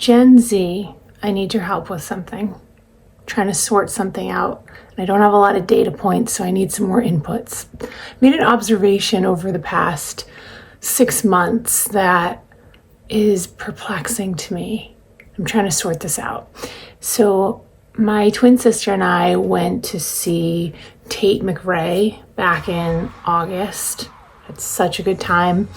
Gen Z, I need your help with something. I'm trying to sort something out. And I don't have a lot of data points, so I need some more inputs. I made an observation over the past 6 months that is perplexing to me. I'm trying to sort this out. So my twin sister and I went to see Tate McRae back in August. Had such a good time.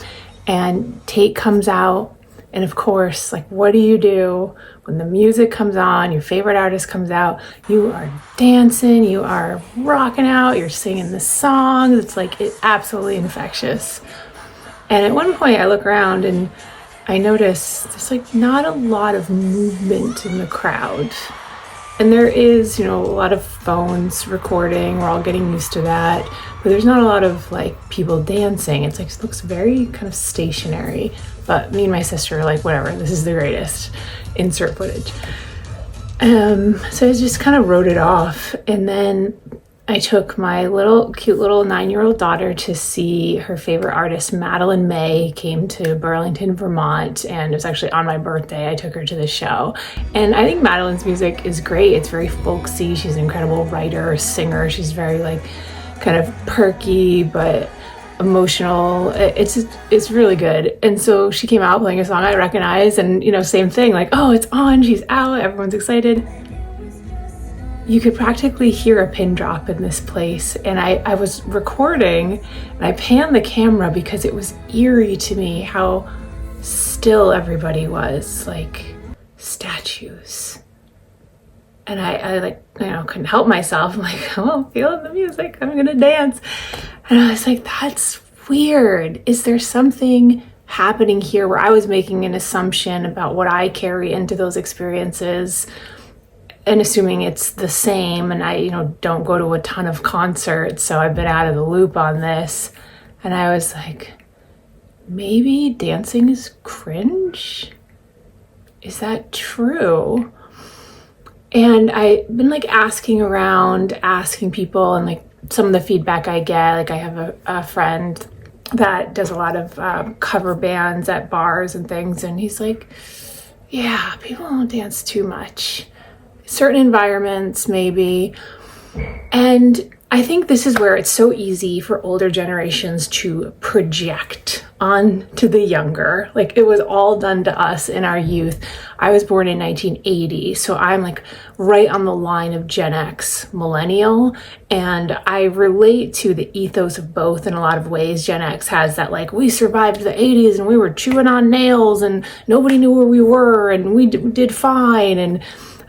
And Tate comes out, and of course, like, what do you do when the music comes on, your favorite artist comes out? You are dancing, you are rocking out, you're singing the songs. It's like, it's absolutely infectious. And at one point I look around and I notice there's like not a lot of movement in the crowd. And there is, a lot of phones recording. We're all getting used to that. But there's not a lot of like people dancing. It's like, it looks very kind of stationary. But me and my sister are like, whatever, this is the greatest. Insert footage. So I just kind of wrote it off. And then I took my cute little 9-year-old daughter to see her favorite artist, Madeline May, came to Burlington, Vermont, and it was actually on my birthday. I took her to the show. And I think Madeline's music is great. It's very folksy. She's an incredible writer, singer. She's very like kind of perky, but emotional. It's really good. And so she came out playing a song I recognize, and same thing, like, oh, it's on, she's out, everyone's excited. You could practically hear a pin drop in this place. And I was recording and I panned the camera because it was eerie to me how still everybody was, like statues. And I couldn't help myself. I'm like, oh, feeling the music, I'm gonna dance. And I was like, that's weird. Is there something happening here where I was making an assumption about what I carry into those experiences and assuming it's the same, and I, don't go to a ton of concerts, so I've been out of the loop on this. And I was like, maybe dancing is cringe? Is that true? And I've been like asking around, asking people, and like some of the feedback I get, like I have a friend that does a lot of cover bands at bars and things, and he's like, yeah, people don't dance too much. Certain environments, maybe. And I think this is where it's so easy for older generations to project onto the younger. Like, it was all done to us in our youth. I was born in 1980, so I'm like right on the line of Gen X, millennial, and I relate to the ethos of both in a lot of ways. Gen X has that, like, we survived the 80s and we were chewing on nails and nobody knew where we were and we did fine. And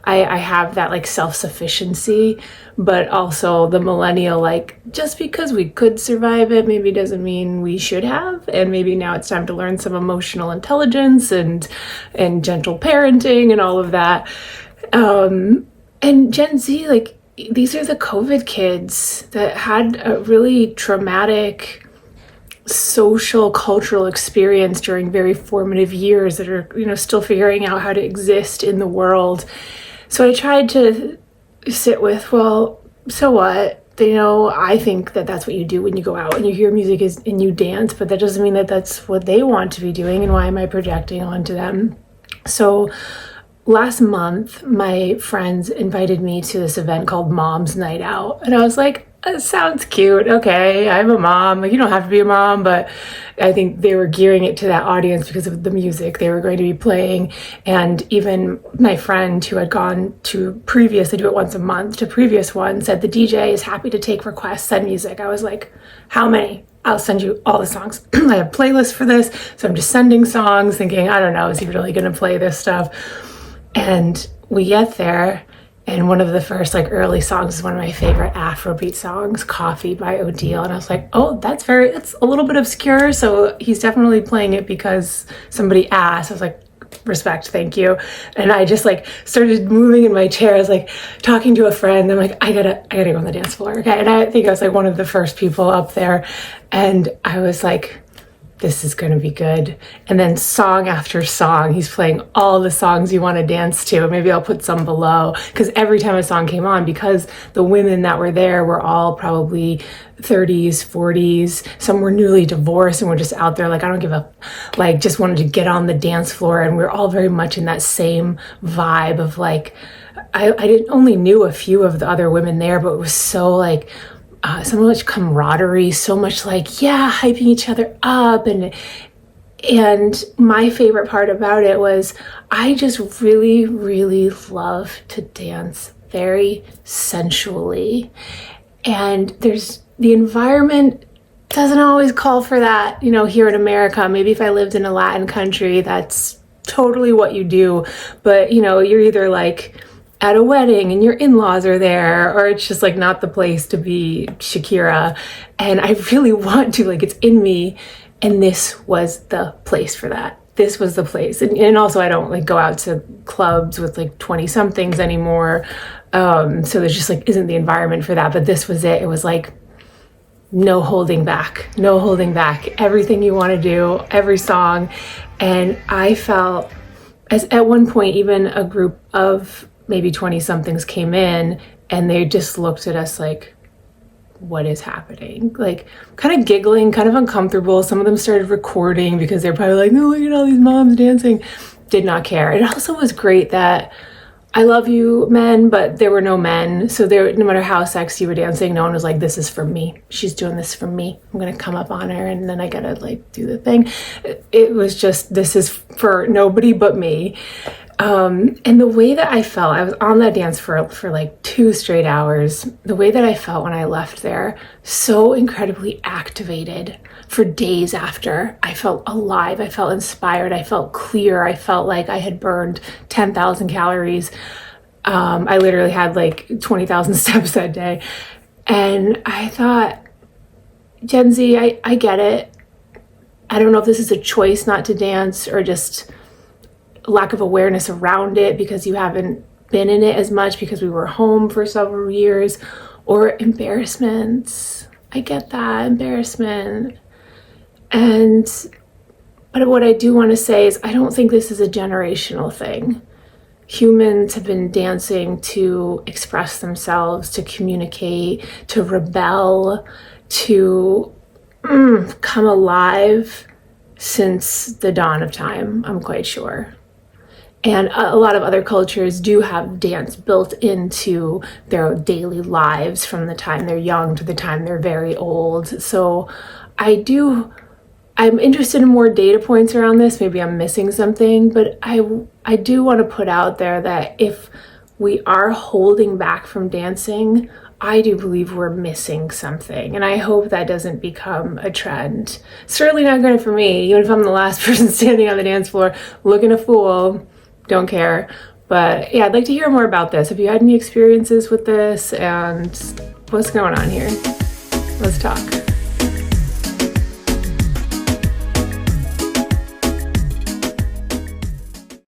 I have that like self-sufficiency, but also the millennial, like, just because we could survive it maybe doesn't mean we should have, and maybe now it's time to learn some emotional intelligence and gentle parenting and all of that. And Gen Z, like, these are the COVID kids that had a really traumatic social cultural experience during very formative years that are still figuring out how to exist in the world. So I tried to sit with, well, so what? I think that that's what you do when you go out and you hear music and you dance, but that doesn't mean that that's what they want to be doing, and why am I projecting onto them? So last month, my friends invited me to this event called Mom's Night Out, and I was like, that sounds cute. Okay, I'm a mom. Like, you don't have to be a mom, but I think they were gearing it to that audience because of the music they were going to be playing. And even my friend who had gone to previous, they do it once a month, to previous one, said the DJ is happy to take requests, send music. I was like, how many? I'll send you all the songs. I have playlists for this, so I'm just sending songs thinking, I don't know, is he really going to play this stuff? And we get there, and one of the first like early songs is one of my favorite Afrobeat songs, Coffee by Odile. And I was like, oh, it's a little bit obscure. So he's definitely playing it because somebody asked. I was like, respect, thank you. And I just like started moving in my chair. I was like talking to a friend. I'm like, I gotta go on the dance floor. Okay. And I think I was like one of the first people up there. And I was like, this is going to be good. And then song after song, he's playing all the songs you want to dance to. Maybe I'll put some below, because every time a song came on, because the women that were there were all probably 30s, 40s, some were newly divorced and were just out there like, I don't give a, like, just wanted to get on the dance floor. And we're all very much in that same vibe of like, I didn't only knew a few of the other women there, but it was so like, so much camaraderie, so much like, yeah, hyping each other up. And my favorite part about it was I just really, really love to dance very sensually. And the environment doesn't always call for that, you know, here in America. Maybe if I lived in a Latin country, that's totally what you do. But, you know, you're either like at a wedding and your in-laws are there, or it's just like not the place to be Shakira. And I really want to, like, it's in me. And this was the place for that. This was the place. And also I don't like go out to clubs with like 20 somethings anymore. So there's just like, isn't the environment for that. But this was it. It was like, no holding back, no holding back. Everything you want to do, every song. And I felt, as at one point, even a group of maybe 20 somethings came in and they just looked at us like, what is happening? Like, kind of giggling, kind of uncomfortable. Some of them started recording because they're probably like, no, look at all these moms dancing. Did not care. It also was great that, I love you, men, but there were no men. So there, no matter how sexy you were dancing, no one was like, this is for me. She's doing this for me. I'm going to come up on her and then I got to like do the thing. It was just, this is for nobody but me. And the way that I felt, I was on that dance for like 2 straight hours. The way that I felt when I left there, so incredibly activated for days after. I felt alive. I felt inspired. I felt clear. I felt like I had burned 10,000 calories. I literally had like 20,000 steps that day. And I thought, Gen Z, I get it. I don't know if this is a choice not to dance or just lack of awareness around it because you haven't been in it as much because we were home for several years, or embarrassments. I get that, embarrassment. But what I do want to say is I don't think this is a generational thing. Humans have been dancing to express themselves, to communicate, to rebel, to come alive since the dawn of time, I'm quite sure. And a lot of other cultures do have dance built into their daily lives from the time they're young to the time they're very old. So I'm interested in more data points around this. Maybe I'm missing something, but I do want to put out there that if we are holding back from dancing, I do believe we're missing something. And I hope that doesn't become a trend. Certainly not good for me, even if I'm the last person standing on the dance floor looking a fool. Don't care. But yeah, I'd like to hear more about this. Have you had any experiences with this and what's going on here? Let's talk.